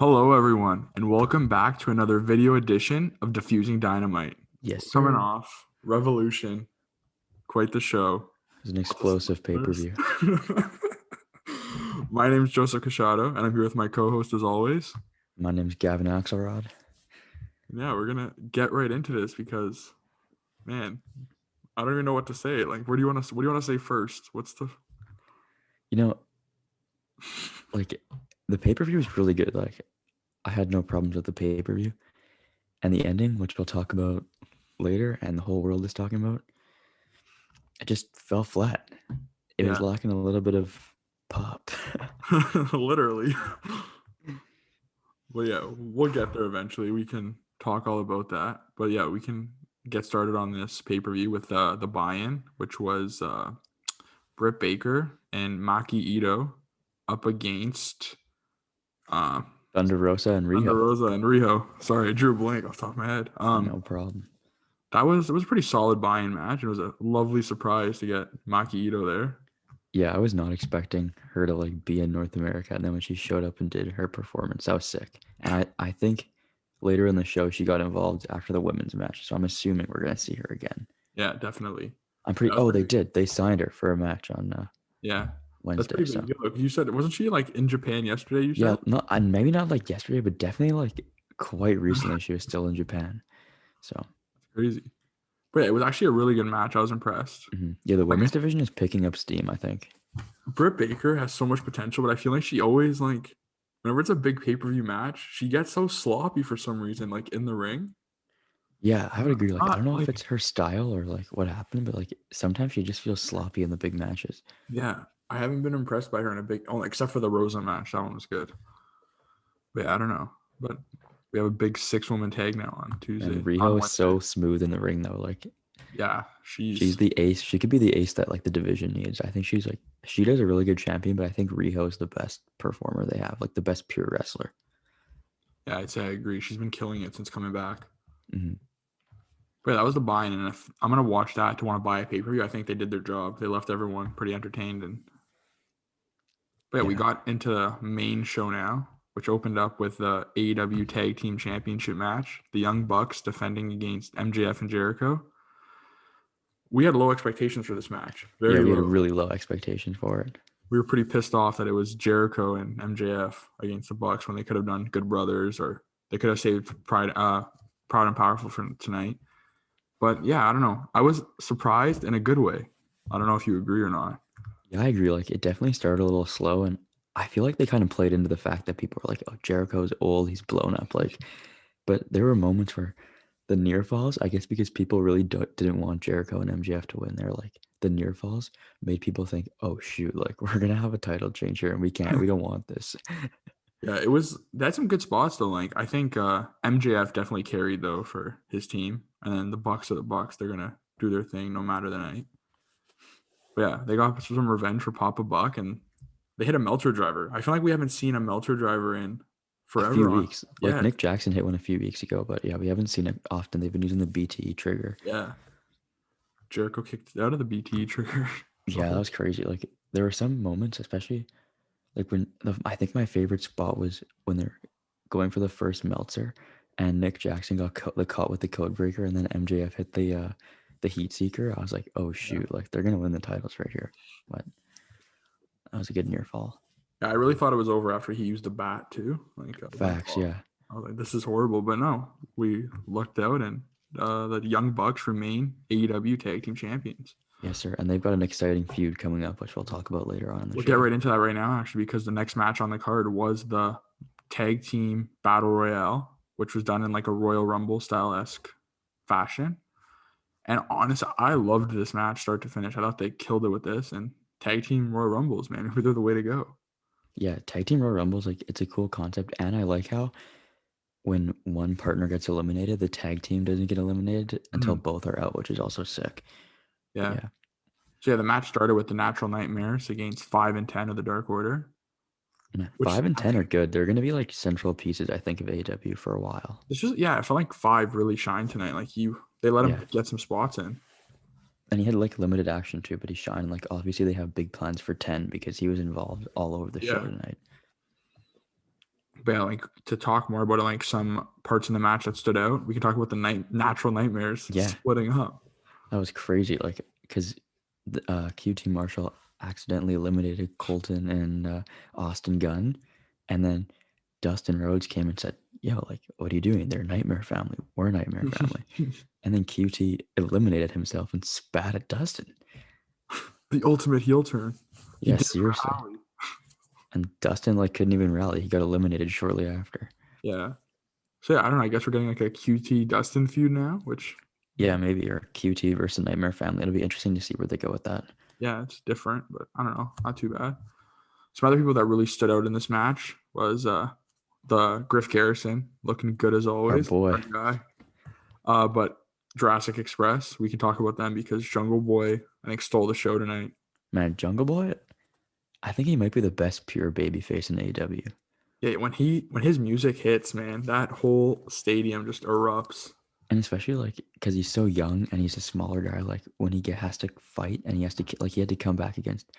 Hello, everyone, and welcome back to another video edition of Diffusing Dynamite. Yes, We're coming sir. off Revolution, quite the show. It was an explosive pay-per-view. My name is Joseph Casciaro, and I'm here with my co-host as always. My name's Gavin Axelrod. Yeah, we're gonna get right into this because, man, I don't even know what to say. Like, what do you want to say first? What's the? You know, like the pay-per-view was really good. Like, I had no problems with the pay-per-view, and the ending, which we'll talk about later, and the whole world is talking about, it just fell flat. It was Yeah, lacking a little bit of pop. literally. Well, yeah, we'll get there eventually. We can talk all about that. But yeah, we can get started on this pay-per-view with the buy-in, which was Britt Baker and Maki Ito up against uh, Thunder Rosa and Thunder Riho. Rosa and Riho. Sorry, I drew a blank off the top of my head. No problem. It was a pretty solid buy-in match. It was a lovely surprise to get Maki Ito there. Yeah, I was not expecting her to be in North America, and then when she showed up and did her performance, that was sick. And I think later in the show she got involved after the women's match, so I'm assuming we're gonna see her again. Yeah, definitely. I'm pretty. That was They pretty, did. They signed her for a match on yeah, that's Wednesday. pretty So big deal. You said wasn't she like in Japan yesterday? You yeah, said not and maybe not like yesterday, but definitely quite recently. She was still in Japan. So crazy. But yeah, it was actually a really good match. I was impressed. yeah, the Like women's division is picking up steam. I think. Britt Baker has so much potential, but I feel like she always whenever it's a big pay-per-view match, she gets so sloppy for some reason, like in the ring. Yeah, I would agree. I don't Not know if like it's her style or what happened, but sometimes she just feels sloppy in the big matches. yeah, I haven't been impressed by her in a big except for the Rosa match. That one was good. But yeah, I don't know. But we have a big 6-woman tag now on Tuesday. And Riho On is Wednesday. so smooth in the ring though. Yeah, She's the ace. She could be the ace that the division needs. I think she does a really good champion, but I think Riho is the best performer they have, the best pure wrestler. yeah, I'd say I agree. She's been killing it since coming back. Mm-hmm. But yeah, that was the buy-in, and if I'm gonna watch that to want to buy a pay-per-view, I think they did their job. They left everyone pretty entertained. But yeah, we got into the main show now, which opened up with the AEW Tag Team Championship match. The Young Bucks defending against MJF and Jericho. We had low expectations for this match. We Very had a low. really low expectation for it. We were pretty pissed off that it was Jericho and MJF against the Bucks when they could have done Good Brothers, or they could have saved Proud and Powerful for tonight. But yeah, I don't know. I was surprised in a good way. I don't know if you agree or not. Yeah, I agree. It definitely started a little slow, and I feel like they kind of played into the fact that people were like, "Oh, Jericho's old, he's blown up." But there were moments where the near falls, I guess, because people really didn't want Jericho and MJF to win. They're the near falls made people think, "Oh shoot, we're gonna have a title change here, and we don't want this." Yeah, that's some good spots though. I think MJF definitely carried though for his team, and then the Bucks are the Bucks. They're gonna do their thing no matter the night. But yeah, they got some revenge for Papa Buck, and they hit a Meltzer driver. I feel like we haven't seen a Meltzer driver in A forever. few weeks. Yeah, Nick Jackson hit one a few weeks ago, but yeah, we haven't seen it often. They've been using the BTE trigger. yeah. Jericho kicked it out of the BTE trigger. Yeah, that was crazy. There were some moments, especially when I think my favorite spot was when they're going for the first Meltzer, and Nick Jackson got caught with the code breaker, and then MJF hit the heat seeker. I was like, oh shoot, they're gonna win the titles right here. But that was a good near fall. Yeah, I really thought it was over after he used the bat too. Facts, yeah. I was like, this is horrible, but no, we lucked out, and the Young Bucks remain AEW Tag Team Champions. Yes, sir. And they've got an exciting feud coming up, which we'll talk about later on in the show. We'll get right into that right now, actually, because the next match on the card was the Tag Team Battle Royale, which was done in a Royal Rumble style-esque fashion. And honestly, I loved this match start to finish. I thought they killed it with this, and Tag Team Royal Rumbles, man, they're the way to go. Yeah, Tag Team Royal Rumbles, it's a cool concept, and I like how when one partner gets eliminated, the tag team doesn't get eliminated until both are out, which is also sick. Yeah. So yeah, the match started with the Natural Nightmares against 5 and 10 of the Dark Order. 5 and 10 are good. They're going to be central pieces, I think, of AEW for a while. It's just I felt like 5 really shined tonight. They let him get some spots in. And he had limited action too, but he shined. Obviously they have big plans for 10 because he was involved all over the show tonight. But yeah, like to talk more about it, like some parts in the match that stood out, we can talk about the natural nightmares Yeah, splitting up. that was crazy. Like, because QT Marshall accidentally eliminated Colton and Austin Gunn, and then Dustin Rhodes came and said, "Yo, like, what are you doing? They're a Nightmare Family. We're a Nightmare Family." And then QT eliminated himself and spat at Dustin. The ultimate heel turn. He Yeah, did it for seriously. Howie. And Dustin like couldn't even rally. He got eliminated shortly after. Yeah. So yeah, I don't know. I guess we're getting like a QT Dustin feud now, which Yeah, maybe, or QT versus Nightmare Family. It'll be interesting to see where they go with that. yeah, it's different, but I don't know. Not too bad. Some other people that really stood out in this match was the Griff Garrison, looking good as Our always. boy. Our guy. But Jurassic Express, we can talk about them because Jungle Boy, I think, stole the show tonight. Man, Jungle Boy, I think he might be the best pure babyface in AEW. Yeah, when his music hits, man, that whole stadium just erupts. And especially like because he's so young and he's a smaller guy. Like when he has to fight and he has to like he had to come back against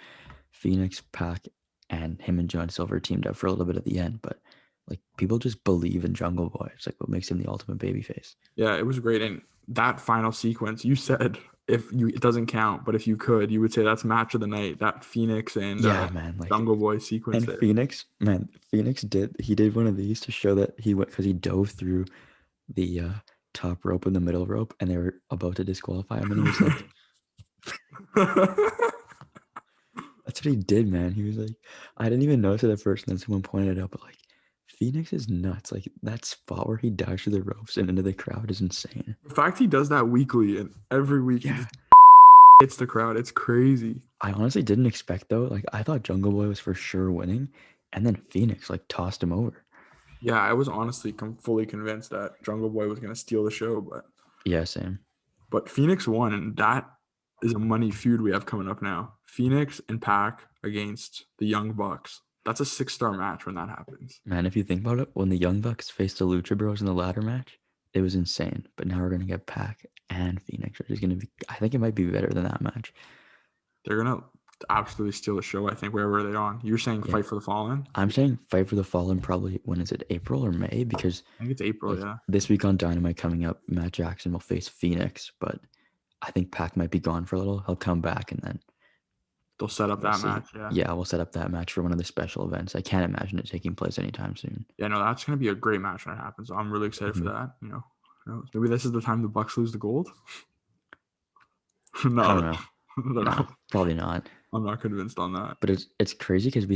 Phoenix, Pac, and him and John Silver teamed up for a little bit at the end. But like people just believe in Jungle Boy. It's like what makes him the ultimate babyface. Yeah, it was great. And that final sequence, you said it doesn't count, but if you could, you would say that's match of the night. That Phoenix and Yeah, man. Like Jungle Boy sequence and there. Phoenix, man, Phoenix did one of these to show that he went because he dove through the top rope and the middle rope, and they were about to disqualify him, and he was like, "That's what he did, man." He was like, "I didn't even notice it at first," and then someone pointed it out, but like, Phoenix is nuts. Like that spot where he dives through the ropes and into the crowd is insane. The fact he does that weekly and every week he Yeah, just hits the crowd, it's crazy. I honestly didn't expect though. Like I thought Jungle Boy was for sure winning, and then Phoenix like tossed him over. Yeah, I was honestly fully convinced that Jungle Boy was going to steal the show, Yeah, same. but Phoenix won, and that is a money feud we have coming up now. Phoenix and Pac against the Young Bucks. That's a 6-star match when that happens. Man, if you think about it, when the Young Bucks faced the Lucha Bros in the ladder match, it was insane. But now we're gonna get Pac and Phoenix, which is gonna be. I think it might be better than that match. They're gonna absolutely steal the show. I think wherever they're on. You're saying Yeah. Fight for the Fallen? I'm saying Fight for the Fallen probably when is it April or May? Because I think it's April. like Yeah, this week on Dynamite coming up, Matt Jackson will face Phoenix, but I think Pac might be gone for a little. He'll come back and then they'll set up we'll that see. match. Yeah. Yeah, we'll set up that match for one of the special events. I can't imagine it taking place anytime soon. Yeah, no, that's gonna be a great match when it happens. I'm really excited for that. Maybe this is the time the Bucks lose the gold. No, I don't know. no, No, probably not. I'm not convinced on that. But it's crazy because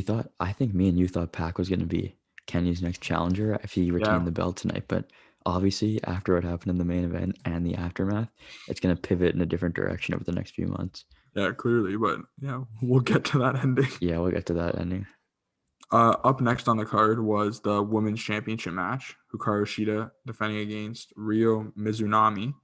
I think me and you thought Pac was going to be Kenny's next challenger if he retained the belt tonight. But obviously, after what happened in the main event and the aftermath, it's going to pivot in a different direction over the next few months. Yeah, clearly, but yeah, we'll get to that ending. Yeah, we'll get to that ending. Up next on the card was the women's championship match. Hikaru Shida defending against Ryo Mizunami.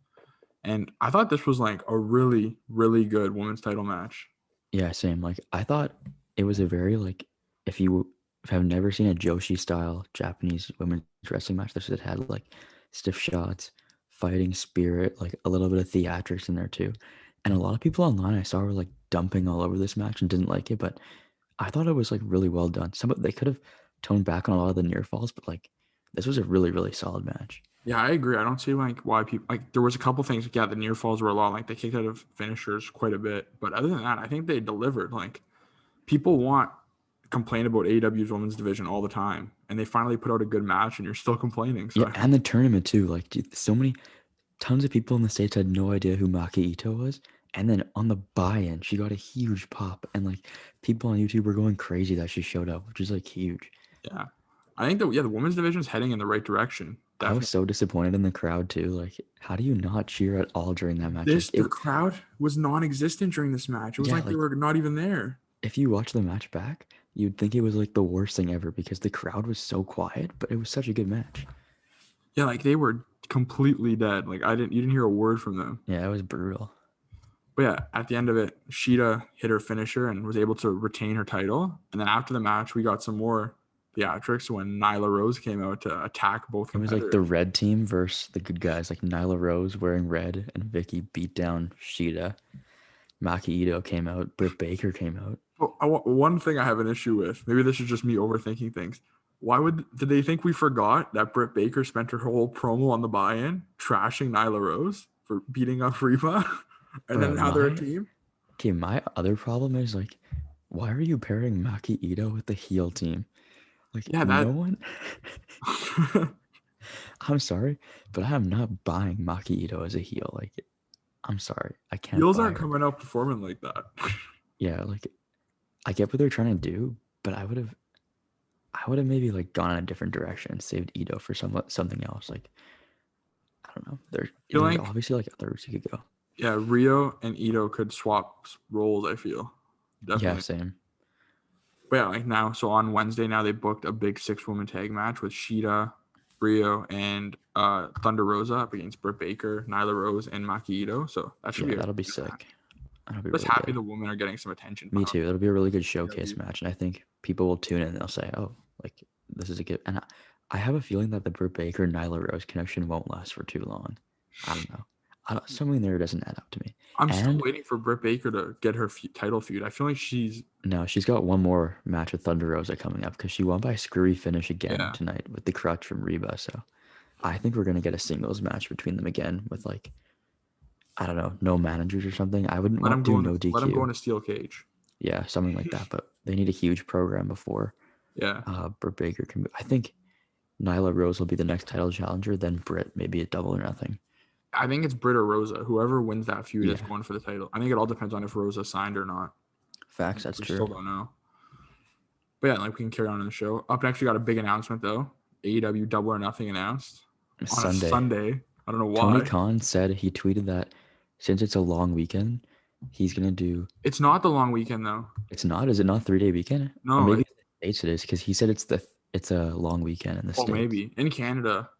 And I thought this was like a really, really good women's title match. Yeah, same. Like I thought it was a very like if you have never seen a Joshi style Japanese women's wrestling match, this had like stiff shots, fighting spirit, like a little bit of theatrics in there too. And a lot of people online I saw were like dumping all over this match and didn't like it, but I thought it was like really well done. They could have toned back on a lot of the near falls, but like this was a really, really solid match. Yeah, I agree. I don't see like why people like there was a couple things. Yeah, the near falls were a lot. Like they kicked out of finishers quite a bit, but other than that, I think they delivered. Like people complain about AEW's women's division all the time, and they finally put out a good match, and you're still complaining. So Yeah, and the tournament too. Like dude, tons of people in the States had no idea who Maki Ito was. And then on the buy-in, she got a huge pop. And like people on YouTube were going crazy that she showed up, which is like huge. yeah, I think the women's division is heading in the right direction. Definitely. I was so disappointed in the crowd too. Like, how do you not cheer at all during that match? The crowd was non-existent during this match. It was like they were not even there. If you watch the match back, you'd think it was like the worst thing ever because the crowd was so quiet, but it was such a good match. Yeah, like they were completely dead. Like you didn't hear a word from them. Yeah, it was brutal. But yeah, at the end of it, Shida hit her finisher and was able to retain her title. And then after the match, we got some more theatrics when Nyla Rose came out to attack both competitors. It was like the red team versus the good guys, like Nyla Rose wearing red and Vicky beat down Shida. Maki Ito came out. Britt Baker came out. Well, one thing I have an issue with, maybe this is just me overthinking things. did they think we forgot that Britt Baker spent her whole promo on the buy-in trashing Nyla Rose for beating up Reba, and Bro, then now they're a team? my other problem is like, why are you pairing Maki Ito with the heel team? Like, Yeah, no that one. I'm sorry, but I am not buying Maki Ito as a heel. Like, I'm sorry, I can't heels buy aren't her. coming out performing like that. Yeah, like I get what they're trying to do, but I would have maybe like gone in a different direction, saved Ito for something else. Like, I don't know. feel There's like obviously like others you could go. yeah, Rio and Ito could swap roles. I feel Yeah, definitely. same. But yeah, like now, so on Wednesday now they booked a big 6-woman tag match with Sheeta, Rio, and Thunder Rosa up against Britt Baker, Nyla Rose, and Maki Ito. So that should Yeah, be a that'll be good match. sick. That'll be Just really happy good. the women are getting some attention. Me too. That'll be a really good showcase AEW. match, and I think people will tune in and they'll say, "Oh, like this is a good." And I have a feeling that the Britt Baker Nyla Rose connection won't last for too long. I don't know. Something there doesn't add up to me. I'm still And waiting for Britt Baker to get her title feud. I feel like she's no, she's got one more match with Thunder Rosa coming up because she won by screwy finish again yeah. tonight with the crutch from Reba. So I think we're gonna get a singles match between them again with like, I don't know, no managers or something. I wouldn't Let him want go do in. no Let him go DQ. in a steel cage. Yeah, something like that. But they need a huge program before Yeah. Britt Baker can. I think Nyla Rose will be the next title challenger. Then Britt maybe a double or nothing. I think it's Britt or Rosa. Whoever wins that feud is Yeah, going for the title. I think it all depends on if Rosa signed or not. facts. That's We true. still don't know. But yeah, like we can carry on in the show. Up next, we got a big announcement though. AEW Double or Nothing announced on a Sunday. Sunday. I don't know Tony why. Khan said he tweeted that since it's a long weekend, he's gonna do. It's not the long weekend though. It's not. Is it not 3-day weekend? Or No. maybe the States it is because he said it's a long weekend in the States. Maybe in Canada,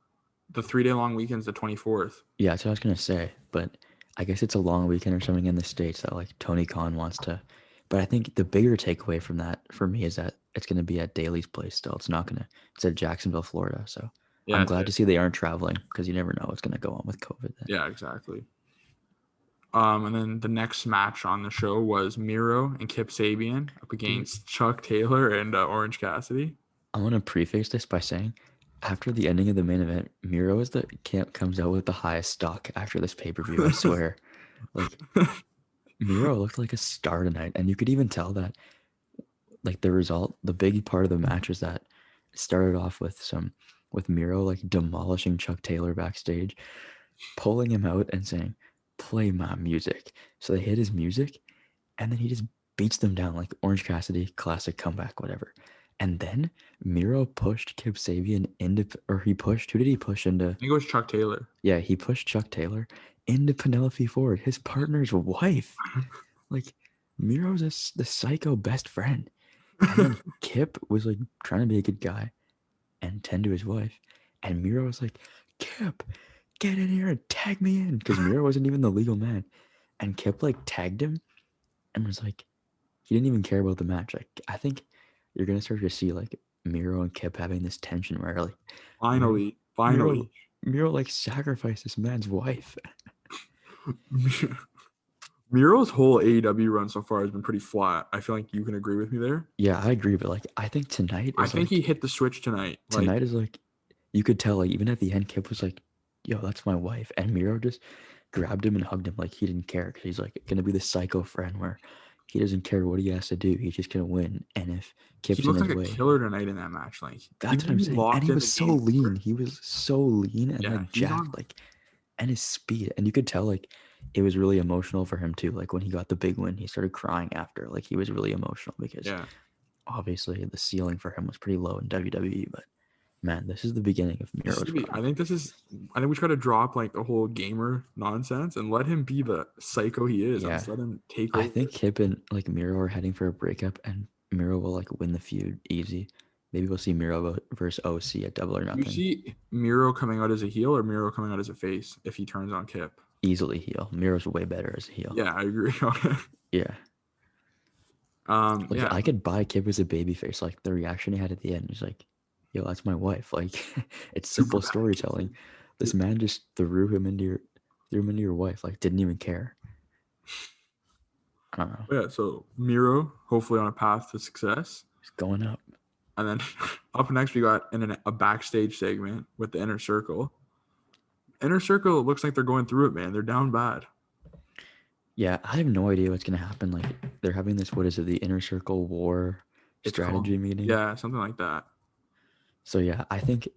the 3-day long weekend's the 24th. Yeah, that's what I was gonna say. But I guess it's a long weekend or something in the States that like Tony Khan wants to. But I think the bigger takeaway from that for me is that it's gonna be at Daly's place still. It's not gonna. It's at Jacksonville, Florida. So Yeah. I'm glad to see they aren't traveling because you never know what's gonna go on with COVID. Then. Yeah. Exactly. And then the next match on the show was Miro and Kip Sabian up against Chuck Taylor and Orange Cassidy. I want to preface this by saying, after the ending of the main event, Miro is the camp comes out with the highest stock after this pay-per-view. I swear, like Miro looked like a star tonight, and you could even tell that, like the result, the big part of the match was that it started off with Miro like demolishing Chuck Taylor backstage, pulling him out and saying, "Play my music." So they hit his music, and then he just beats them down like Orange Cassidy, classic comeback, whatever. And then Miro pushed Kip Sabian into, or he pushed, who did he push into? I think it was Chuck Taylor. Yeah, he pushed Chuck Taylor into Penelope Ford, his partner's wife. Like, Miro's the psycho best friend. And then Kip was like trying to be a good guy and tend to his wife. And Miro was like, "Kip, get in here and tag me in." Because Miro wasn't even the legal man. And Kip like tagged him and was like, he didn't even care about the match. Like, I think you're gonna start to see like Miro and Kip having this tension where like Finally. Miro like sacrificed this man's wife. Miro's whole AEW run so far has been pretty flat. I feel like you can agree with me there. Yeah, I agree, but like I think tonight I is think like he hit the switch tonight. tonight is like you could tell like even at the end Kip was like, "Yo, that's my wife," and Miro just grabbed him and hugged him like he didn't care because he's like gonna be the psycho friend where he doesn't care what he has to do. He's just gonna win. And if He Kip's in looked his like a way, killer tonight in that match. Like that's what I'm saying. And he was so lean. He was so lean and Yeah, like jacked, like, and his speed. And you could tell like it was really emotional for him too. Like when he got the big win, he started crying after. Like he was really emotional because obviously the ceiling for him was pretty low in WWE. But man, this is the beginning of Miro's run. I think we try to drop like the whole gamer nonsense and let him be the psycho he is. Yeah. And let him take over. I think Kip and like Miro are heading for a breakup, and Miro will like win the feud easy. Maybe we'll see Miro versus OC at Double or Nothing. You see Miro coming out as a heel or Miro coming out as a face if he turns on Kip? Easily heel. Miro's way better as a heel. Yeah, I agree. Yeah. Like yeah. I could buy Kip as a babyface. Like the reaction he had at the end, he's like, "Yo, that's my wife." Like it's simple storytelling. This man just threw him into your wife. Like didn't even care. I don't know. Yeah. So Miro, hopefully on a path to success. He's going up. And then up next, we got a backstage segment with the Inner Circle. Inner Circle looks like they're going through it, man. They're down bad. Yeah, I have no idea what's gonna happen. Like they're having this, what is it, the Inner Circle War It's called, strategy meeting. yeah, something like that. So yeah, I think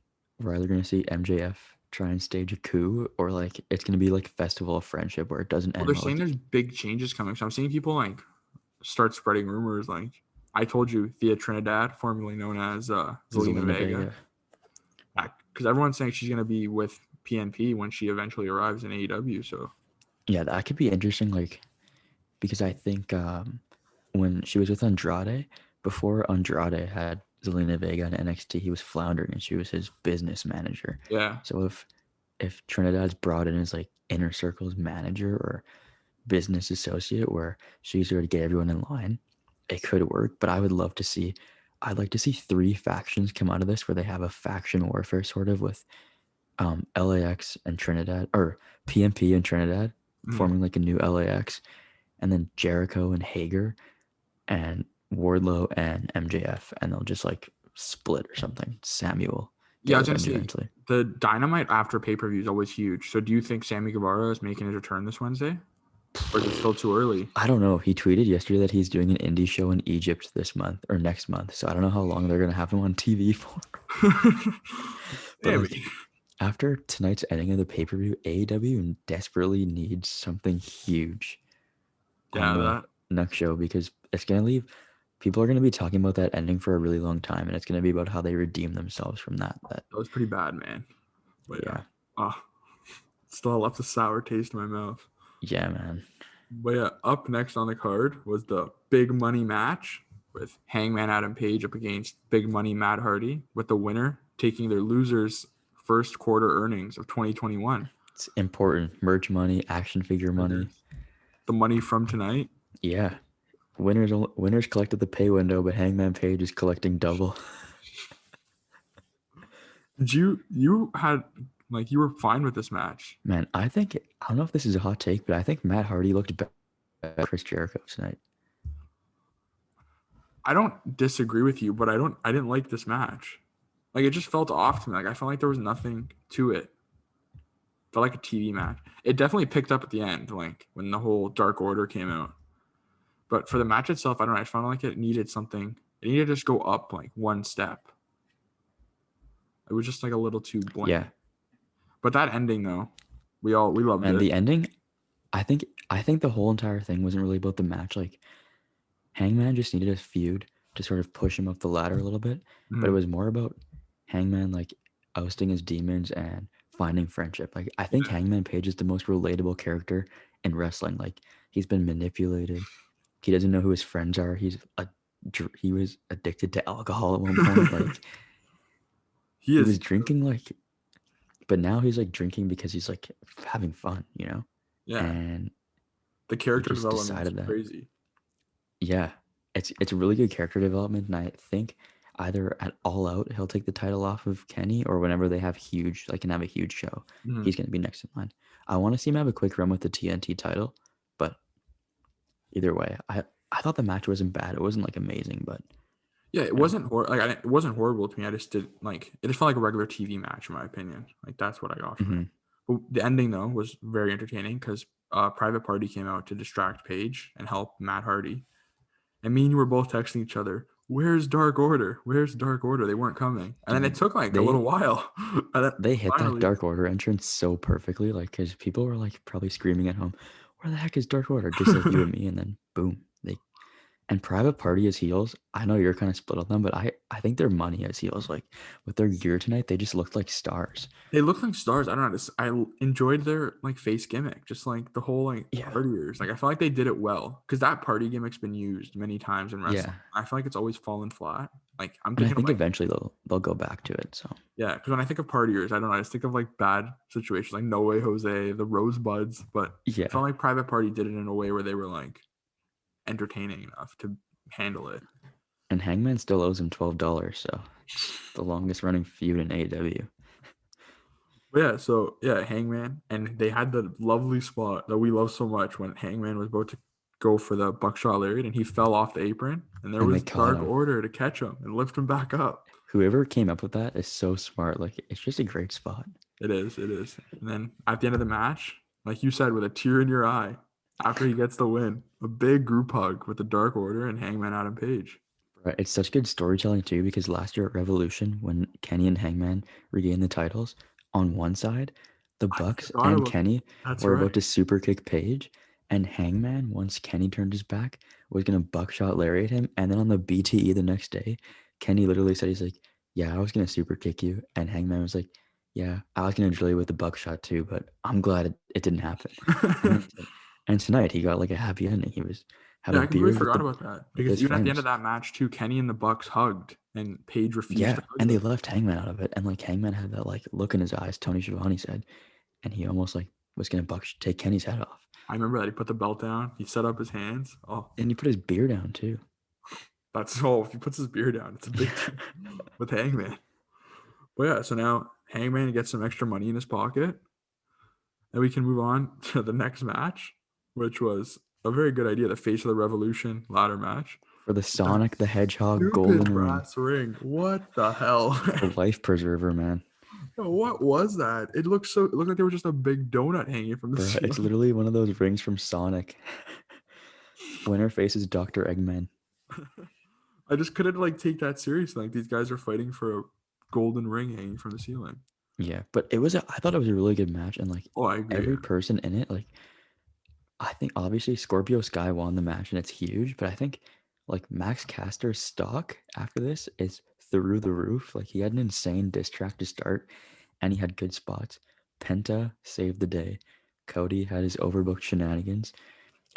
we're either gonna see MJF try and stage a coup, or like it's gonna be like a festival of friendship where it doesn't Well, end they're well. saying there's big changes coming. So I'm seeing people like start spreading rumors. Like I told you, Thea Trinidad, formerly known as Zelina Zelina Vega, Vega. because everyone's saying she's gonna be with PNP when she eventually arrives in AEW. So Yeah, that could be interesting. Like because I think when she was with Andrade, before Andrade had Zelina Vega in NXT, he was floundering and she was his business manager. yeah, So if Trinidad's brought in as like Inner Circle's manager or business associate, where she's there to get everyone in line, it could work. But I'd like to see 3 factions come out of this, where they have a faction warfare sort of with LAX and Trinidad, or PMP and Trinidad, forming like a new LAX, and then Jericho and Hager and Wardlow and MJF, and they'll just like split or something. Samuel yeah. I get was gonna revenge say eventually. the Dynamite after pay-per-view is always huge. So do you think Sammy Guevara is making his return this Wednesday, or is it still too early? I don't know. He tweeted yesterday that he's doing an indie show in Egypt this month or next month. So I don't know how long they're gonna have him on TV for. But Yeah, like after tonight's ending of the pay-per-view, AEW desperately needs something huge on the that next show, because it's gonna leave. People are gonna be talking about that ending for a really long time, and it's gonna be about how they redeem themselves from that. was pretty bad, man. But yeah, Yeah, still left a sour taste in my mouth. yeah, man. But yeah, up next on the card was the big money match with Hangman Adam Page up against Big Money Matt Hardy, with the winner taking their losers' first quarter earnings of 2021. It's important. Merch money, action figure money. The money from tonight. Yeah. Winners collected the pay window, but Hangman Page is collecting double. Did you had like you were fine with this match? Man, I don't know if this is a hot take, but I think Matt Hardy looked better than Chris Jericho tonight. I don't disagree with you, but I didn't like this match. Like it just felt off to me. Like I felt like there was nothing to it. Felt like a TV match. It definitely picked up at the end, like when the whole Dark Order came out. But for the match itself, I don't know. I found like it needed something. It needed to just go up like one step. It was just like a little too bland. Yeah. But that ending though, we loved it. The ending, I think the whole entire thing wasn't really about the match. Like Hangman just needed a feud to sort of push him up the ladder a little bit, but it was more about Hangman like ousting his demons and finding friendship. Like I think Hangman Page is the most relatable character in wrestling. Like he's been manipulated. He doesn't know who his friends are. He was addicted to alcohol at one point. Like he was drinking, like, but now he's like drinking because he's like having fun, you know? Yeah. And the character just development is crazy. Yeah. It's a really good character development, and I think either at All Out he'll take the title off of Kenny, or whenever they have can have a huge show, he's gonna be next in line. I want to see him have a quick run with the TNT title, but either way, I thought the match wasn't bad. It wasn't like amazing, but yeah, it wasn't it wasn't horrible to me. I just did like it just felt like a regular TV match in my opinion. Like that's what I got from it. But the ending though was very entertaining because Private Party came out to distract Paige and help Matt Hardy. And me and you were both texting each other, "Where's Dark Order? Where's Dark Order?" They weren't coming, and then it took like a little while. And they hit that Dark Order entrance so perfectly, like because people were like probably screaming at home, "Where the heck is Dark Order?" Just like you and me, and then boom, and Private Party as heels. I know you're kind of split on them, but I think their money as heels, like with their gear tonight, they just looked like stars. They looked like stars. I don't know. I enjoyed their like face gimmick, just like the whole like partiers. Like I feel like they did it well because that party gimmick's been used many times in wrestling. Yeah. I feel like it's always fallen flat. Like I think eventually they'll go back to it. So yeah, because when I think of partiers, I don't know. I just think of like bad situations, like No Way Jose, the Rosebuds. But I felt like Private Party did it in a way where they were like entertaining enough to handle it. And Hangman still owes him $12, so the longest running feud in AEW. Yeah, so Hangman, and they had the lovely spot that we love so much when Hangman was about to go for the buckshot lariat, and he fell off the apron, and there And they was caught Dark him. Order to catch him and lift him back up. Whoever came up with that is so smart. Like, it's just a great spot. It is. And then at the end of the match, like you said, with a tear in your eye, after he gets the win, a big group hug with the Dark Order and Hangman Adam Page. Right. It's such good storytelling too, because last year at Revolution, when Kenny and Hangman regained the titles, on one side, the I Bucks forgot and about Kenny That's were right. about to super kick Page, and Hangman, once Kenny turned his back, was gonna buckshot lariat him, and then on the BTE the next day, Kenny literally said, he's like, "Yeah, I was gonna super kick you," and Hangman was like, "Yeah, I was gonna drill you with the buckshot too, but I'm glad it didn't happen." And then, and tonight he got like a happy ending. He was had Yeah, a I completely beer forgot about that with because his even at the end friends. of that match too, Kenny and the Bucks hugged, and Page refused Yeah, to hug and they them. left Hangman out of it, and like Hangman had that like look in his eyes, Tony Schiavone said, and he almost like was gonna take Kenny's head off, I remember that he put the belt down, he set up his hands. Oh, and he put his beer down too. that's all. If he puts his beer down, it's a big deal with Hangman. But yeah, so now Hangman gets some extra money in his pocket, and we can move on to the next match, which was a very good idea. The Face of the Revolution ladder match. For the That Sonic the Hedgehog stupid golden ring, brass ring. What the hell? the life preserver, man. What was that? It looked like there was just a big donut hanging from the Bruh, it's ceiling. literally one of those rings from Sonic. Winner faces Dr. Eggman. I just couldn't like take that seriously. Like these guys are fighting for a golden ring hanging from the ceiling. Yeah, but I thought it was a really good match, and like Oh, I agree. every person in it, like I think obviously Scorpio Sky won the match and it's huge, but I think like Max Caster's stock after this is through the roof. Like he had an insane diss track to start and he had good spots. Penta saved the day. Cody had his overbooked shenanigans.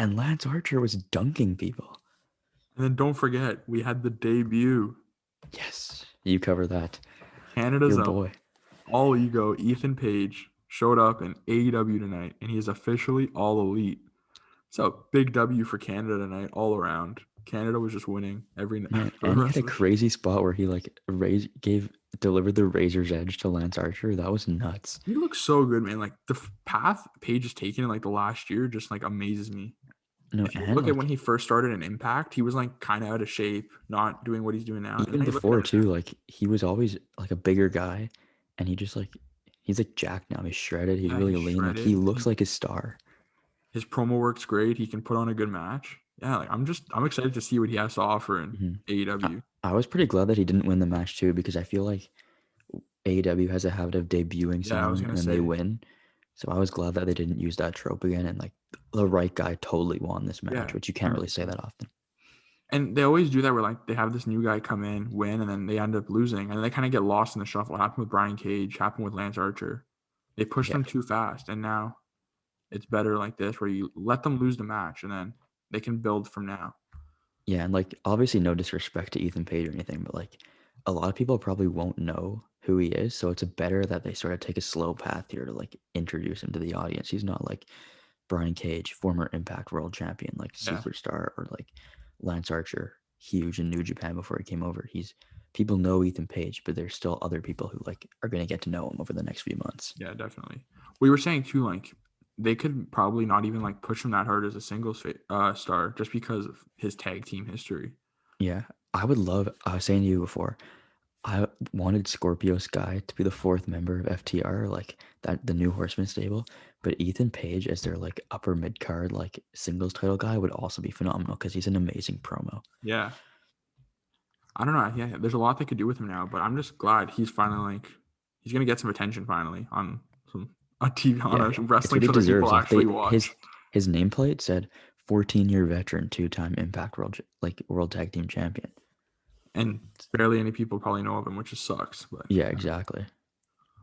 And Lance Archer was dunking people. And then don't forget, we had the debut. Yes. You cover that. Canada's Your own boy. all ego Ethan Page showed up in AEW tonight, and he is officially all elite. So big W for Canada tonight, all around. Canada was just winning every Man, for the and he had rest a of the show. crazy spot where he like delivered the razor's edge to Lance Archer. That was nuts. He looks so good, man. Like the path Page has taken in like the last year just like amazes me. No, If you and look at when like he first started in Impact, he was like kind of out of shape, not doing what he's doing now. And even then you look at before him too, now. like he was always like a bigger guy, and he's like jacked now. He's shredded. He's Yeah, really he's lean. Like he shredded. looks like his star. His promo works great. He can put on a good match. Yeah, like I'm excited to see what he has to offer in Mhm. AEW. I was pretty glad that he didn't win the match too, because I feel like AEW has a habit of debuting Yeah, I was someone gonna and then they say. win. So I was glad that they didn't use that trope again, and like the right guy totally won this match, Yeah, which you can't really say 100%. that often. And they always do that where like they have this new guy come in, win, and then they end up losing, and they kind of get lost in the shuffle. It happened with Brian Cage, happened with Lance Archer. They pushed Yeah. them too fast, and now it's better like this where you let them lose the match, and then they can build from now. Yeah, and like obviously no disrespect to Ethan Page or anything, but like a lot of people probably won't know who he is, so it's better that they sort of take a slow path here to like introduce him to the audience. He's not like Brian Cage, former Impact World Champion, like Yeah, superstar, or like Lance Archer, huge in New Japan before he came over. He's people know Ethan Page, but there's still other people who like are gonna get to know him over the next few months. yeah, definitely. We were saying too, like they could probably not even like push him that hard as a singles star just because of his tag team history. Yeah, I was saying to you before, I wanted Scorpio Sky to be the fourth member of FTR, like that the New Horseman stable. But Ethan Page as their like upper mid card like singles title guy would also be phenomenal because he's an amazing promo. Yeah, I don't know. Yeah, there's a lot they could do with him now, but I'm just glad he's finally like he's gonna get some attention finally on some on TV on Yeah, a it's wrestling what he show that deserves. people Like actually watch. his nameplate said 14-year veteran, 2-time Impact World Tag Team Champion. And barely any people probably know of him, which just sucks. Yeah, exactly.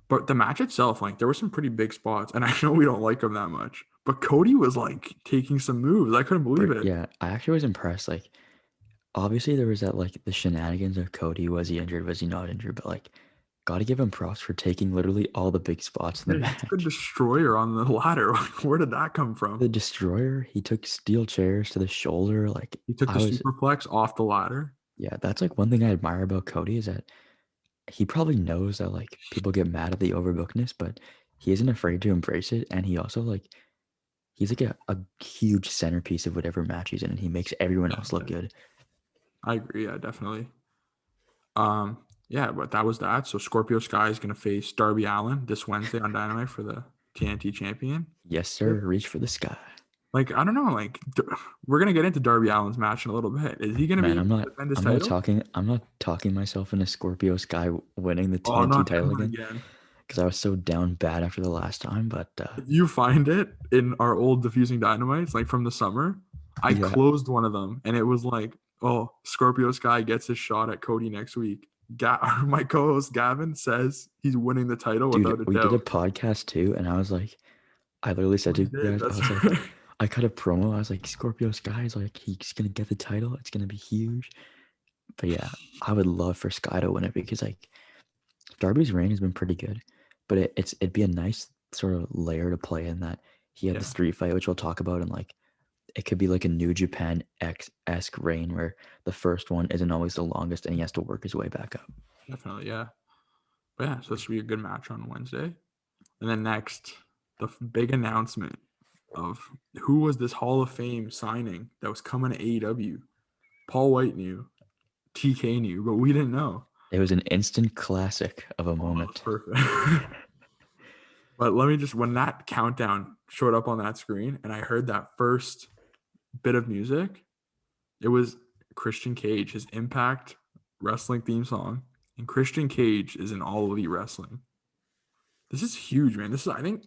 But the match itself, like there were some pretty big spots, and I know we don't like him that much, but Cody was like taking some moves. I couldn't believe it. Yeah, I actually was impressed. Like obviously there was that like the shenanigans of Cody. Was he injured? Was he not injured? But like, gotta give him props for taking literally all the big spots in the He took a match. destroyer on the ladder. Where did that come from? The destroyer, he took steel chairs to the shoulder. Like He took I the was, superplex off the ladder. yeah, that's like one thing I admire about Cody is that he probably knows that like people get mad at the overbookedness, but he isn't afraid to embrace it. And he also like he's like a huge centerpiece of whatever match he's in, and he makes everyone else look good. I agree. Yeah, definitely. Yeah, but that was that. So Scorpio Sky is going to face Darby Allin this Wednesday on Dynamite for the TNT champion. Yes, sir. Reach for the sky. Like, I don't know. Like, we're going to get into Darby Allin's match in a little bit. Is he going to be Man, able to defend his I'm not title? talking. I'm not talking myself into Scorpio Sky winning the Oh, TNT not title him again again. because I was so down bad after the last time. But If you find it in our old Diffusing Dynamites, like from the summer, I yeah, closed one of them and it was like, oh, Scorpio Sky gets his shot at Cody next week. My co-host Gavin says he's winning the title dude, without a we did a doubt. podcast too, and I was like, I literally said to We you did. guys, I That's was like, right. I cut a promo. I was like, Scorpio Sky is like, he's gonna get the title. It's gonna be huge. But yeah, I would love for Sky to win it because like Darby's reign has been pretty good, but it'd be a nice sort of layer to play in that he had the Yeah, street fight, which we'll talk about, and like it could be like a New Japan esque reign where the first one isn't always the longest and he has to work his way back up. definitely. Yeah. But yeah, so this should be a good match on Wednesday. And then next, the big announcement of who was this Hall of Fame signing that was coming to AEW. Paul White knew, TK knew, but we didn't know. It was an instant classic of a Oh, that was moment. perfect. But let me just, when that countdown showed up on that screen and I heard that first bit of music, it was Christian Cage, his Impact Wrestling theme song. And Christian Cage is in All Elite Wrestling. This is huge, man. This is, I think,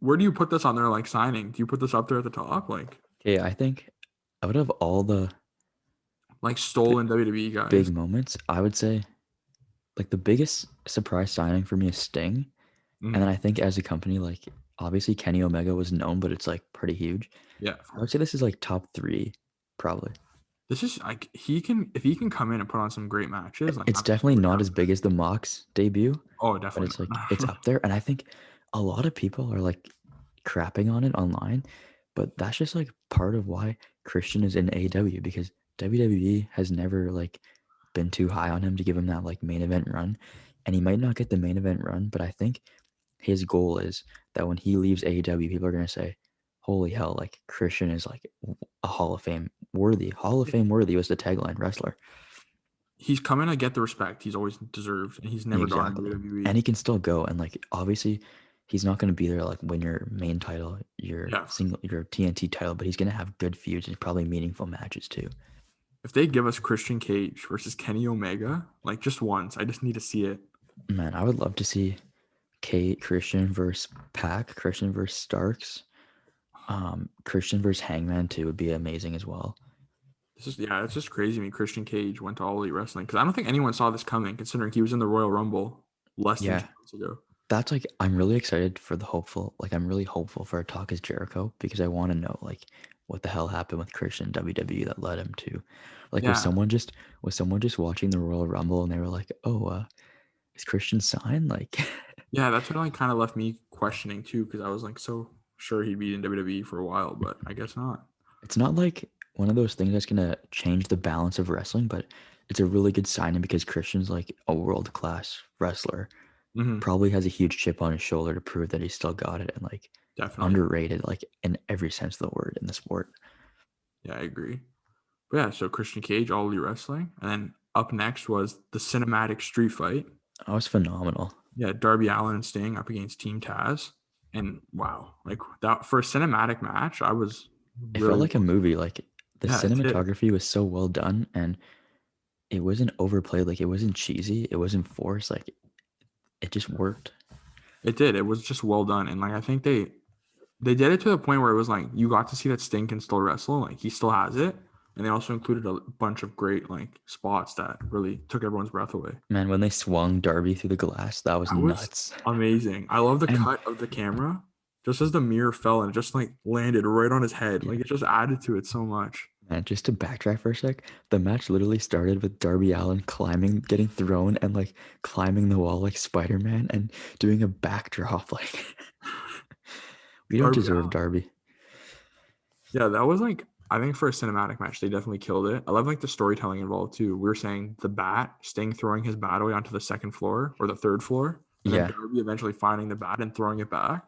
where do you put this on there, like signing? Do you put this up there at the top? Okay, I think out of all the Like stolen WWE big guys? moments, I would say like the biggest surprise signing for me is Sting. And then Mm, I think as a company, like obviously Kenny Omega was known, but it's like pretty huge. yeah, of I would course. say this is like top 3, probably. This is like if he can come in and put on some great matches, like It's I'm definitely super not down as with big it. as the Mox debut, Oh, but definitely it's like it's not. up there. And I think a lot of people are like crapping on it online, but that's just like part of why Christian is in AEW because WWE has never like been too high on him to give him that like main event run. And he might not get the main event run, but I think his goal is that when he leaves AEW, people are gonna say, "Holy hell! Like Christian is like a Hall of Fame worthy. Hall of Fame worthy was the tagline wrestler." He's coming to get the respect he's always deserved, and he's never gone in Exactly. And WWE. he can still go. And like obviously, he's not gonna be there like win your main title, Yeah, your TNT title, but he's gonna have good feuds and probably meaningful matches too. if they give us Christian Cage versus Kenny Omega, like just once, I just need to see it. Man, I would love to see Kate Christian versus Pac, Christian versus Starks, Christian versus Hangman too would be amazing as well. It's just crazy to me. Christian Cage went to All Elite Wrestling because I don't think anyone saw this coming, considering he was in the Royal Rumble less than Yeah, 2 months ago. that's like I'm really excited for the hopeful. Like I'm really hopeful for a talk as Jericho because I want to know like what the hell happened with Christian WWE that led him to, like Yeah, was someone just watching the Royal Rumble and they were like, oh, is Christian signed? Like, yeah, that's what like kind of left me questioning too, because I was like so sure he'd be in WWE for a while, but I guess not. it's not like one of those things that's gonna change the balance of wrestling, but it's a really good signing because Christian's like a world class wrestler. Hmm. Probably has a huge chip on his shoulder to prove that he still got it and like Definitely. underrated like in every sense of the word in the sport. Yeah, I agree. But yeah, so Christian Cage, All Elite Wrestling, and then up next was the cinematic street fight. That was phenomenal. Yeah, Darby Allin and Sting up against Team Taz, and wow, like that for a cinematic match, I was It felt really like a movie. Like the yeah, it did. cinematography was so well done and it wasn't overplayed. Like it wasn't cheesy. It wasn't forced. Like it just worked. It did. It was just well done, and like I think they did it to the point where it was like you got to see that Sting can still wrestle, like he still has it, and they also included a bunch of great like spots that really took everyone's breath away. Man, when they swung Darby through the glass, that was That was nuts. amazing. I love the And cut of the camera, just as the mirror fell and it just like landed right on his head. yeah, Like it just added to it so much. man, just to backtrack for a sec, the match literally started with Darby Allin climbing, getting thrown, and like climbing the wall like Spider Man and doing a backdrop. Like we don't Darby deserve Allin. Darby. Yeah, that was like I think for a cinematic match, they definitely killed it. I love like the storytelling involved too. We were saying the bat, Sting throwing his bat away onto the second floor or the third floor, and then Yeah, Darby eventually finding the bat and throwing it back.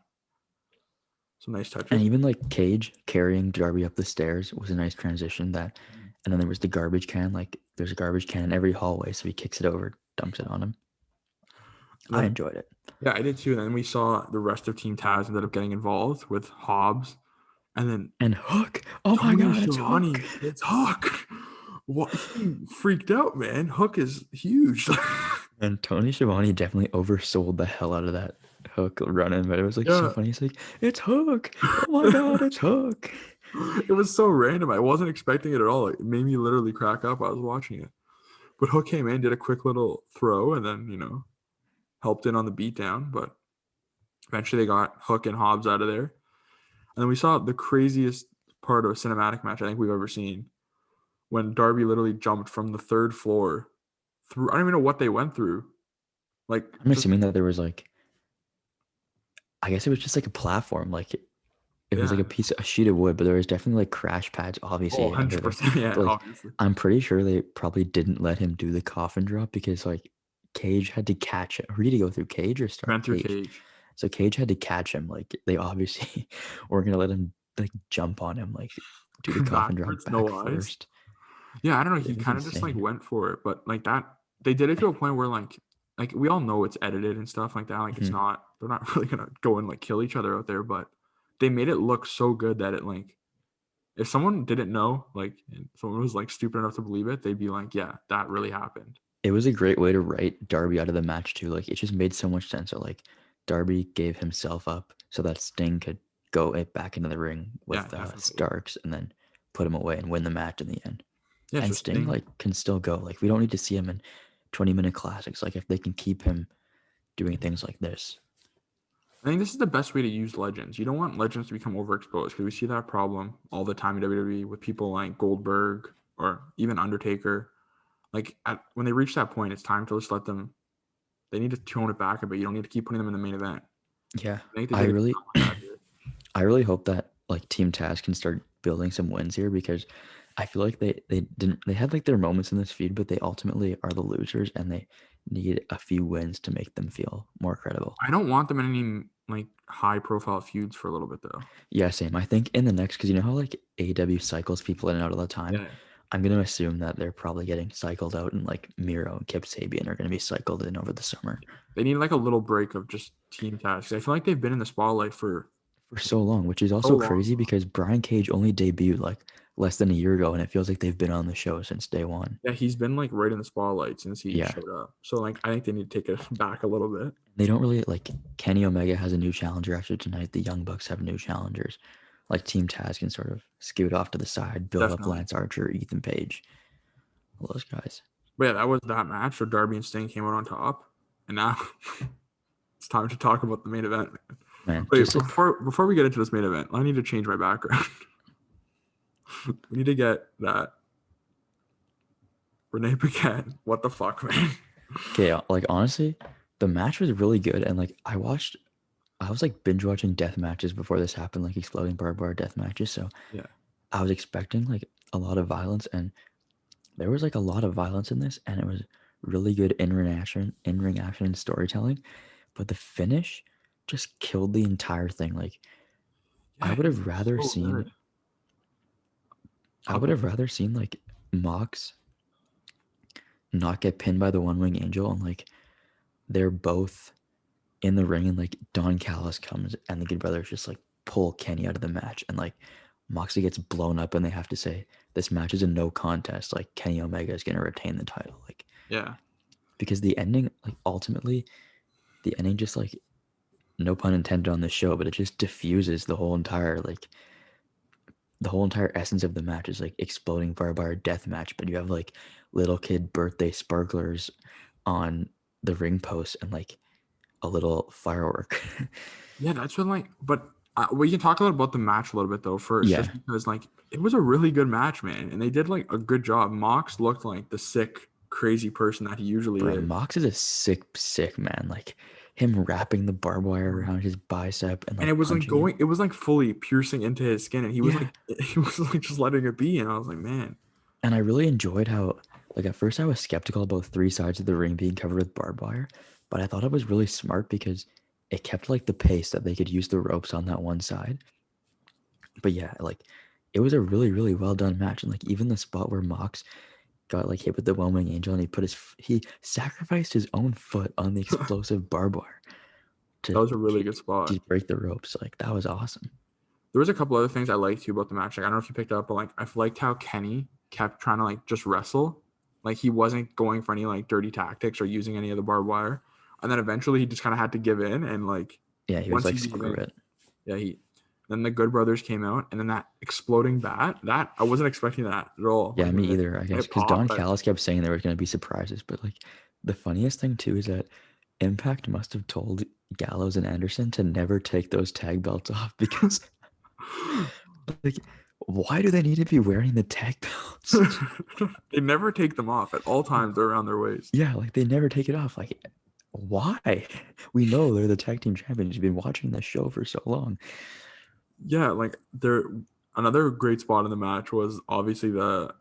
some nice touches. And even like Cage carrying Darby up the stairs was a nice transition. And then there was the garbage can. Like there's a garbage can in every hallway, so he kicks it over, dumps it on him. And I then, enjoyed it. yeah, I did too. And then we saw the rest of Team Taz ended up getting involved with Hobbs, and then And Hook. Oh my Tony God, it's Schiavone. Hook. It's Hook. What, he freaked out, man. Hook is huge. And Tony Schiavone definitely oversold the hell out of that Hook run-in, but it was like so Yeah. funny. He's like, it's Hook. Oh my God, it's Hook. It was so random. I wasn't expecting it at all. It made me literally crack up. I was watching it. But Hook came in, did a quick little throw, and then, helped in on the beatdown. But eventually they got Hook and Hobbs out of there. And then we saw the craziest part of a cinematic match I think we've ever seen, when Darby literally jumped from the third floor through. I don't even know what they went through. Like, I'm assuming that there was like, I guess it was just like a platform. Like it was like a sheet of wood, but there was definitely like crash pads, obviously. 100%. Yeah, But, like, obviously. I'm pretty sure they probably didn't let him do the coffin drop because like Cage had to catch it. Or did he go through Cage or start Ran through Cage? Cage. So Cage had to catch him. Like they obviously weren't gonna let him like jump on him, like do the coffin drop Backwards, back no eyes. first. Yeah, I don't know. He It was kind of just like insane. went for it, but like that, they did it to a point where like we all know it's edited and stuff like that. Like it's not, they're not really gonna go and like kill each other out there, but they made it look so good that it like, if someone didn't know, like someone was like stupid enough to believe it, they'd be like, yeah, that really happened. It was a great way to write Darby out of the match too. Like it just made so much sense. So like Darby gave himself up so that Sting could go back into the ring with Starks and then put him away and win the match in the end. Yeah, And so Sting like can still go. Like we don't need to see him in 20-minute classics. Like if they can keep him doing things like this. I think this is the best way to use legends. You don't want legends to become overexposed because we see that problem all the time in WWE with people like Goldberg or even Undertaker. Like when they reach that point, it's time to just let them. They need to tone it back a bit. You don't need to keep putting them in the main event. Yeah, I really hope that like Team Taz can start building some wins here because I feel like they had like their moments in this feud, but they ultimately are the losers and they need a few wins to make them feel more credible. I don't want them in any like high profile feuds for a little bit though. Yeah, same. I think in the next, because you know how like AEW cycles people in and out all the time. Yeah. I'm gonna assume that they're probably getting cycled out, and like Miro and Kip Sabian are gonna be cycled in over the summer. They need like a little break of just Team Taz. I feel like they've been in the spotlight for so long, which is also crazy because Brian Cage only debuted like less than a year ago, and it feels like they've been on the show since day one. Yeah, he's been like right in the spotlight since he showed up. So like I think they need to take it back a little bit. They don't really like Kenny Omega has a new challenger after tonight. The Young Bucks have new challengers. Like Team Taz can sort of scoot off to the side, build up Lance Archer, Ethan Page, all those guys. But yeah, that was that match. So Darby and Sting came out on top, and now it's time to talk about the main event. Man, wait, before we get into this main event, I need to change my background. We need to get that Renee Paquette. What the fuck, man? Okay, like honestly, the match was really good, and like I was like binge watching death matches before this happened, like exploding barbed wire death matches. So yeah, I was expecting like a lot of violence, and there was like a lot of violence in this, and it was really good in-ring action and storytelling. But the finish just killed the entire thing. Like I would have rather seen like Mox not get pinned by the One Wing Angel, and like they're both in the ring, and like Don Callis comes and the Good Brothers just like pull Kenny out of the match, and like Moxley gets blown up and they have to say this match is a no contest, like Kenny Omega is gonna retain the title. Like because the ending, like ultimately the ending just like, no pun intended on the show, but it just diffuses the whole entire essence of the match is like exploding barbed wire death match, but you have like little kid birthday sparklers on the ring post and like a little firework. Yeah, that's when like, but we can talk a little about the match a little bit though first, just because like it was a really good match, man, and they did like a good job. Mox looked like the sick, crazy person that he usually is. Mox is a sick man. Like him wrapping the barbed wire around his bicep and it was like it was like fully piercing into his skin, and he was like just letting it be, and I was like, man. And I really enjoyed how like at first I was skeptical about 3 sides of the ring being covered with barbed wire, but I thought it was really smart because it kept like the pace that they could use the ropes on that one side. But yeah, like it was a really, really well done match. And like even the spot where Mox got like hit with the whelming angel and he sacrificed his own foot on the explosive barbed wire That to, was a really to good spot. to break the ropes. Like that was awesome. There was a couple other things I liked too about the match. Like I don't know if you picked up, but like I liked how Kenny kept trying to like just wrestle. Like he wasn't going for any like dirty tactics or using any of the barbed wire. And then eventually he just kind of had to give in and like Yeah, he was once like, he gave screw in, it. yeah, he then the Good Brothers came out and then that exploding bat, that I wasn't expecting that at all. Yeah, Like me when either, I guess, it because Don popped, Callis kept saying there was going to be surprises. But like the funniest thing too is that Impact must have told Gallows and Anderson to never take those tag belts off because like why do they need to be wearing the tag belts? they never take them off at all times. They're around their waist. Yeah, like they never take it off. Like why? We know they're the tag team champions. You've been watching this show for so long. Yeah, like there. Another great spot in the match was obviously the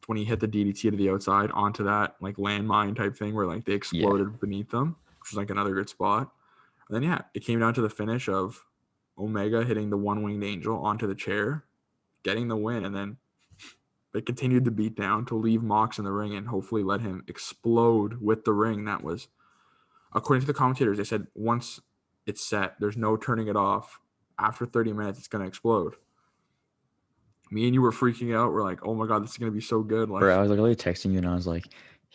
when he hit the DDT to the outside onto that like landmine type thing where like they Yeah. exploded beneath them, which was like another good spot. And then yeah, it came down to the finish of Omega hitting the one winged angel onto the chair, getting the win, and then they continued to beat down to leave Mox in the ring and hopefully let him explode with the ring. That was, according to the commentators, they said once it's set, there's no turning it off. After 30 minutes, it's going to explode. Me and you were freaking out. We're like, oh my God, this is going to be so good. Or I Like, was literally texting you and I was like,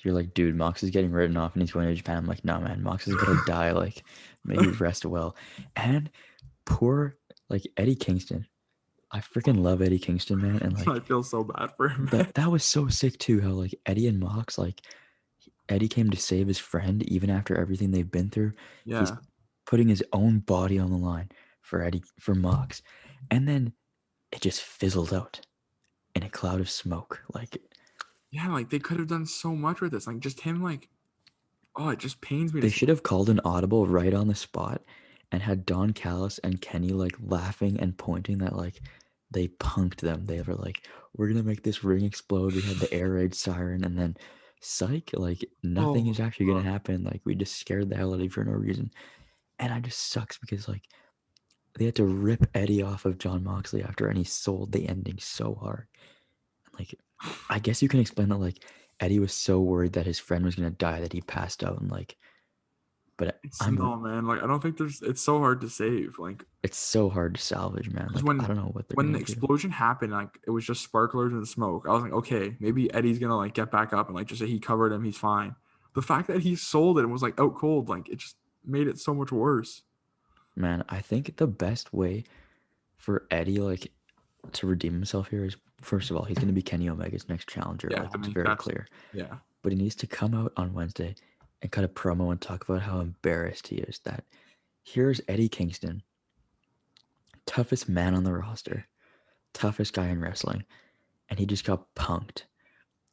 you're like, dude, Mox is getting written off and he's going to Japan. I'm like, no, man, Mox is about to die. Like, may he rest well. And poor, like, Eddie Kingston. I freaking love Eddie Kingston, man. And I like, feel so bad for him. that was so sick too. How like Eddie and Mox, like, Eddie came to save his friend even after everything they've been through. He's Yeah. putting his own body on the line for Mox. And then it just fizzled out in a cloud of smoke. Like, Yeah, like they could have done so much with this. Like just him like oh, it just pains me to they see. should have called an audible right on the spot and had Don Callis and Kenny like laughing and pointing that like they punked them. They were like, we're gonna make this ring explode. We had the air raid siren and then psych, like nothing Oh, is actually gonna happen. Like we just scared the hell out of you for no reason. And I just sucks because like they had to rip Eddie off of John Moxley after and he sold the ending so hard. Like I guess you can explain that like Eddie was so worried that his friend was gonna die that he passed out and like but it's I'm no man. Like I don't think there's it's so hard to save. Like it's so hard to salvage, man. because Like I don't know what they're when the gonna do. explosion happened, like it was just sparklers and smoke. I was like, okay, maybe Eddie's gonna like get back up and like just say he covered him, he's fine. The fact that he sold it and was like out cold, like it just made it so much worse. Man, I think the best way for Eddie like to redeem himself here is first of all, he's gonna be Kenny Omega's next challenger. Yeah, Like I it's mean very that's clear. yeah. But he needs to come out on Wednesday and cut a promo and talk about how embarrassed he is that here's Eddie Kingston, toughest man on the roster, toughest guy in wrestling, and he just got punked.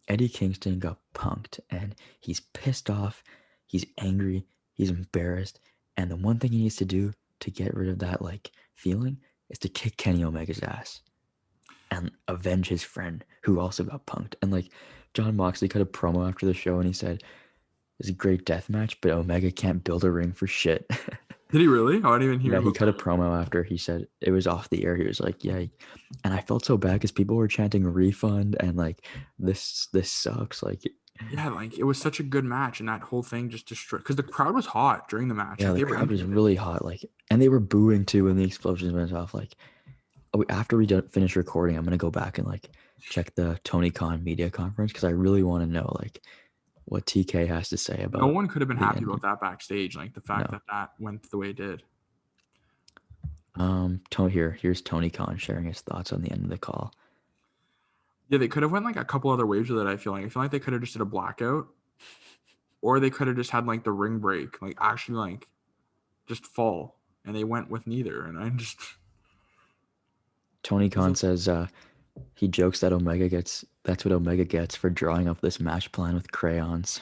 Eddie Kingston got punked and he's pissed off, he's angry, he's embarrassed, and the one thing he needs to do to get rid of that like feeling is to kick Kenny Omega's ass and avenge his friend who also got punked. And like John Moxley cut a promo after the show and he said, "It's a great death match, but Omega can't build a ring for shit." Did he really? I didn't even hear Yeah, he about cut a that. promo after he said it was off the air. He was like, "Yeah," and I felt so bad because people were chanting "refund" and like this sucks. Like, Yeah, like it was such a good match, and that whole thing just destroyed because the crowd was hot during the match. yeah, Like the they were crowd was into it. really hot. Like, and they were booing too when the explosions went off. Like, after we finish recording, I'm gonna go back and like check the Tony Khan media conference because I really want to know like what TK has to say No about one could have been the happy ending. about that backstage. Like the fact No. that that went the way it did. Here's Tony Khan sharing his thoughts on the end of the call. Yeah, they could have went like a couple other ways with it. I feel like they could have just did a blackout, or they could have just had like the ring break, like actually like just fall, and they went with neither. And I just Tony was Khan says he jokes that that's what Omega gets for drawing up this match plan with crayons.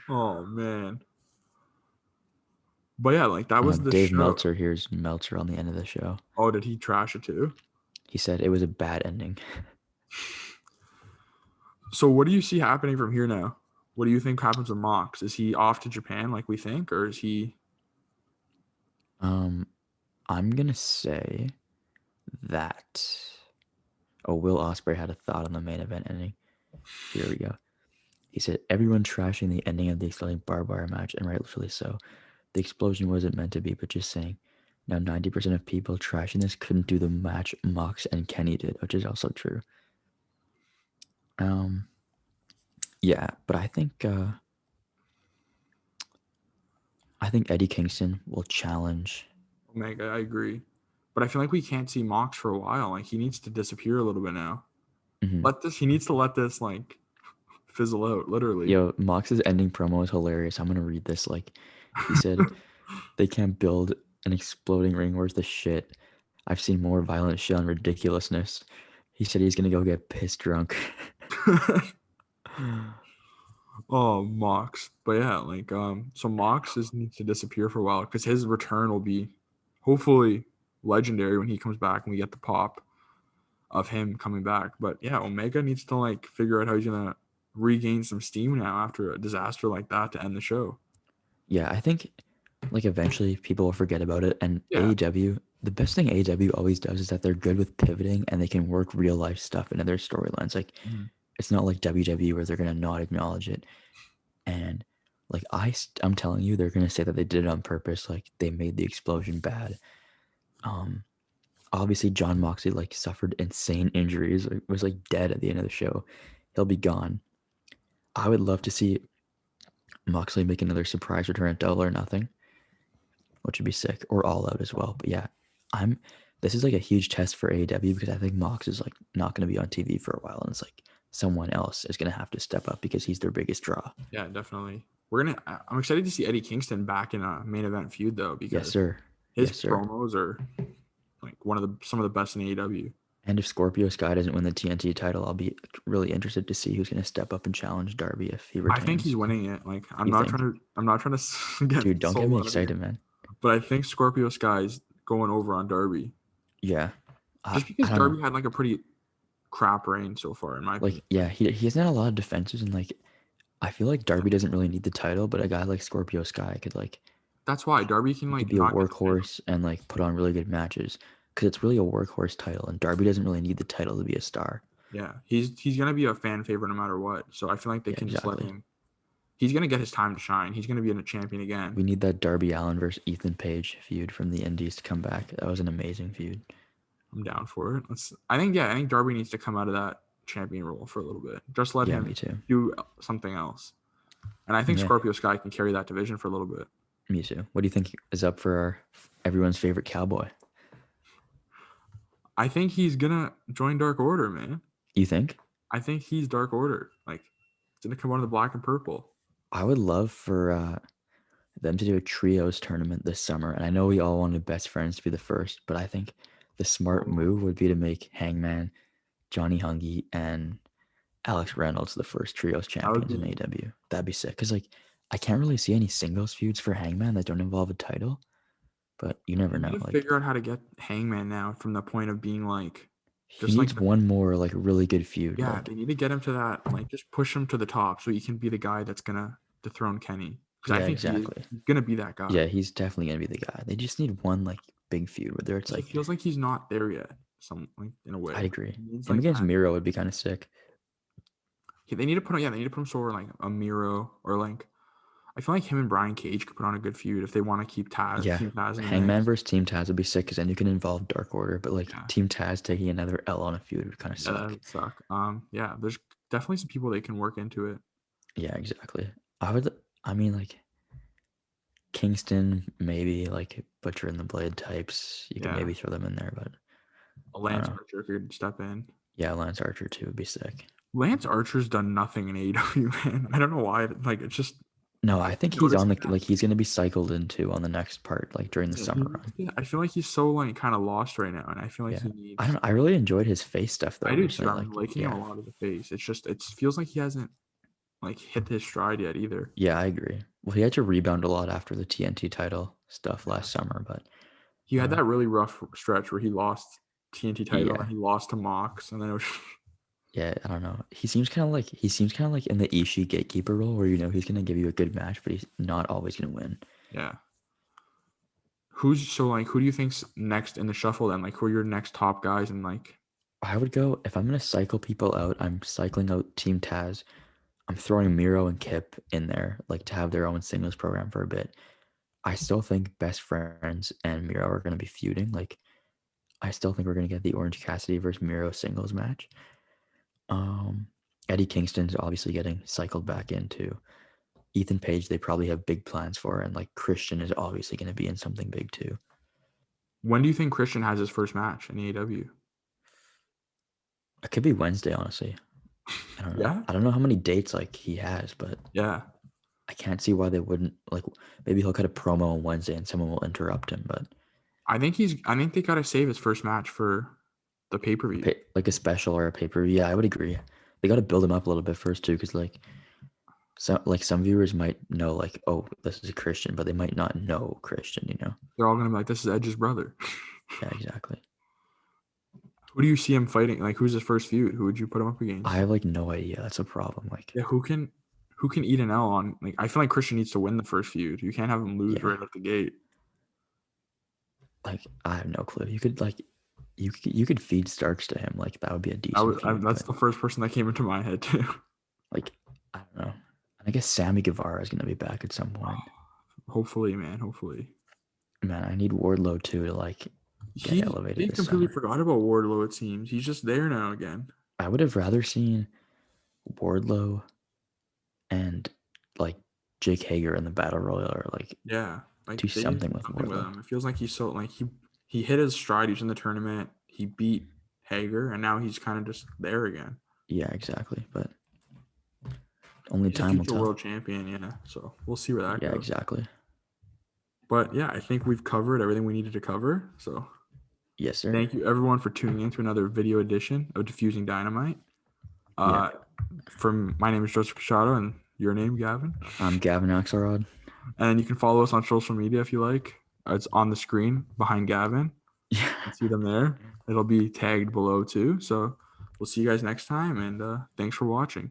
oh man. But yeah, like that was the Dave show. Meltzer, here's Meltzer on the end of the show. Oh, did he trash it too? He said it was a bad ending. So what do you see happening from here now? What do you think happens with Mox? Is he off to Japan like we think, or is he? Um, I'm gonna say that. Oh, Will Ospreay had a thought on the main event ending. Here we go. He said, "Everyone trashing the ending of the exciting barbed wire match, and rightfully so. The explosion wasn't meant to be, but just saying. Now, 90% of people trashing this couldn't do the match Mox and Kenny did, which is also true. Yeah, but I think Eddie Kingston will challenge. Omega, I agree. But I feel like we can't see Mox for a while. Like he needs to disappear a little bit now. Mhm. He needs to let this like fizzle out, literally. Yo, Mox's ending promo is hilarious. I'm gonna read this. Like, he said, "They can't build an exploding ring worth the shit. I've seen more violent shit on ridiculousness." He said he's gonna go get pissed drunk. Oh, Mox. But yeah, like so Mox needs to disappear for a while because his return will be hopefully legendary when he comes back and we get the pop of him coming back. But yeah, Omega needs to like figure out how he's gonna regain some steam now after a disaster like that to end the show. Yeah, I think like eventually people will forget about it. And Yeah. AEW, the best thing AEW always does is that they're good with pivoting and they can work real life stuff into their storylines. Like, Mhm. it's not like WWE where they're gonna not acknowledge it. And like I'm telling you, they're gonna say that they did it on purpose. Like they made the explosion bad. Obviously John Moxley like suffered insane injuries. Was like dead at the end of the show. He'll be gone. I would love to see Moxley make another surprise return at Double or Nothing, which would be sick, or All Out as well. But yeah, I'm. This is like a huge test for AEW because I think Mox is like not going to be on TV for a while, and it's like someone else is going to have to step up because he's their biggest draw. Yeah, definitely. I'm excited to see Eddie Kingston back in a main event feud though, Yes, because sir. his Yes, sir. promos are like some of the best in AEW. And if Scorpio Sky doesn't win the TNT title, I'll be really interested to see who's going to step up and challenge Darby if he I think retains. he's winning it. Like You think? I'm not trying to get Dude, don't get me sold out of here, excited, man. but I think Scorpio Sky's going over on Darby Yeah. just I because don't know. Darby had like a pretty crap reign so far in my opinion. Like, yeah, he hasn't had a lot of defenses, and like, I feel like Darby doesn't really need the title, but a guy like Scorpio Sky could like That's why Darby can he could like be a not get the title. workhorse and like put on really good matches because it's really a workhorse title, and Darby doesn't really need the title to be a star. Yeah, he's gonna be a fan favorite no matter what. So I feel like they Yeah, can just let exactly. him. He's gonna get his time to shine. He's gonna be a champion again. We need that Darby Allin versus Ethan Page feud from the Indies to come back. That was an amazing feud. I'm down for it. I think Darby needs to come out of that champion role for a little bit. Just let Yeah, him me too. do something else. And I think Yeah, Scorpio Sky can carry that division for a little bit. me too. What do you think is up for everyone's favorite cowboy? I think he's gonna join Dark Order, man. You think? I think he's Dark Order. Like, it's gonna come out of the black and purple. I would love for them to do a trios tournament this summer. And I know we all wanted Best Friends to be the first, but I think the smart move would be to make Hangman, Johnny Hungy, and Alex Reynolds the first trios That would champions in be. AW. That'd be sick. Because like I can't really see any singles feuds for Hangman that don't involve a title. But you never They need know. to Like figure out how to get Hangman now from the point of being like, he just like needs one more like really good feud. yeah, Like they need to get him to that, like just push him to the top so he can be the guy that's gonna dethrone Kenny. Because I yeah, think exactly. he's gonna be that guy. Yeah, he's definitely gonna be the guy. They just need one like big feud whether it's Because it like feels like he's not there yet. Some like in a I'd way, agree. he needs Him like against that. Miro would be kind of sick. They need to put they need to put him somewhere like a Miro or like I feel like him and Brian Cage could put on a good feud if they want to keep Yeah, Team Taz in the Hangman mix. versus Team Taz would be sick because then you can involve Dark Order. But like Yeah, Team Taz taking another L on a feud would kind of yeah, that suck. would suck. Yeah, there's definitely some people they can work into it. Yeah, exactly. I would. I mean, like Kingston, maybe like Butcher and the Blade types. You could Yeah, maybe throw them in there, but a I don't Lance know. Archer could step in. Yeah, Lance Archer too would be sick. Lance Archer's done nothing in AEW, man. I don't know why. Like it's just No, I I keep think he's on noticing the that. like he's gonna be cycled into on the next part, like during the Yeah, summer run. I feel like he's so like kind of lost right now, and I feel like Yeah, he I needs. don't. I really enjoyed his face stuff though I do too. recently. I'm Like, liking him yeah, a lot of the face. It's just it feels like he hasn't like hit his stride yet either. yeah, I agree. Well, he had to rebound a lot after the TNT title stuff Yeah. last summer, but He had uh, that really rough stretch where he lost TNT title and yeah, then he lost to Mox, and then it was yeah, I don't know. He seems kind of like in the Ishii gatekeeper role, where you know he's gonna give you a good match, but he's not always gonna win. yeah. Who do you think's next in the shuffle then? Like, who are your next top guys and like? I would go if I'm gonna cycle people out. I'm cycling out Team Taz. I'm throwing Miro and Kip in there, like to have their own singles program for a bit. I still think Best Friends and Miro are gonna be feuding. Like, I still think we're gonna get the Orange Cassidy versus Miro singles match. Eddie Kingston's obviously getting cycled back into. Ethan Page, they probably have big plans for, and like Christian is obviously going to be in something big too. When do you think Christian has his first match in AEW? It could be Wednesday, honestly. I don't know. Yeah. I don't know how many dates like he has, but Yeah. I can't see why they wouldn't. Like, maybe he'll cut a promo on Wednesday and someone will interrupt him. But I think they gotta save his first match for the pay-per-view. like a special or a paper, yeah, I would agree. They got to build him up a little bit first too, because like some viewers might know like, oh, this is a Christian, but they might not know Christian. You know? They're all gonna be like, this is Edge's brother. Yeah, exactly. Who do you see him fighting? Like, who's his first feud? Who would you put him up against? I have like no idea. That's a problem. Like, Yeah, who can eat an L on? Like, I feel like Christian needs to win the first feud. You can't have him lose yeah, right at the gate. like I have no clue. You could like you could feed Starks to him. Like that would be a decent feud. That's But the first person that came into my head too. like I don't know. I guess Sammy Guevara is gonna be back at some point. Hopefully, man. Hopefully. Man, I need Wardlow too to like get elevated He this completely summer. forgot about Wardlow. It seems he's just there now again. I would have rather seen Wardlow and like Jake Hager in the Battle Royal or like Yeah, like do they did something with something with Wardlow. him. It feels like he's so like he hit his stride. He was in the tournament. He beat Hager, and now he's kind of just there again. Yeah, exactly. But only He's a time will future tell. world champion. Yeah, so we'll see where that Yeah, goes. exactly. But yeah, I think we've covered everything we needed to cover. So Yes, sir. thank you everyone for tuning in to another video edition of Diffusing Dynamite. Yeah. From my name is Joseph Casciaro, and your name, Gavin. I'm Gavin Axelrod. And you can follow us on social media if you like. It's on the screen behind Gavin. Yeah. You can see them there. It'll be tagged below too. So we'll see you guys next time, and thanks for watching.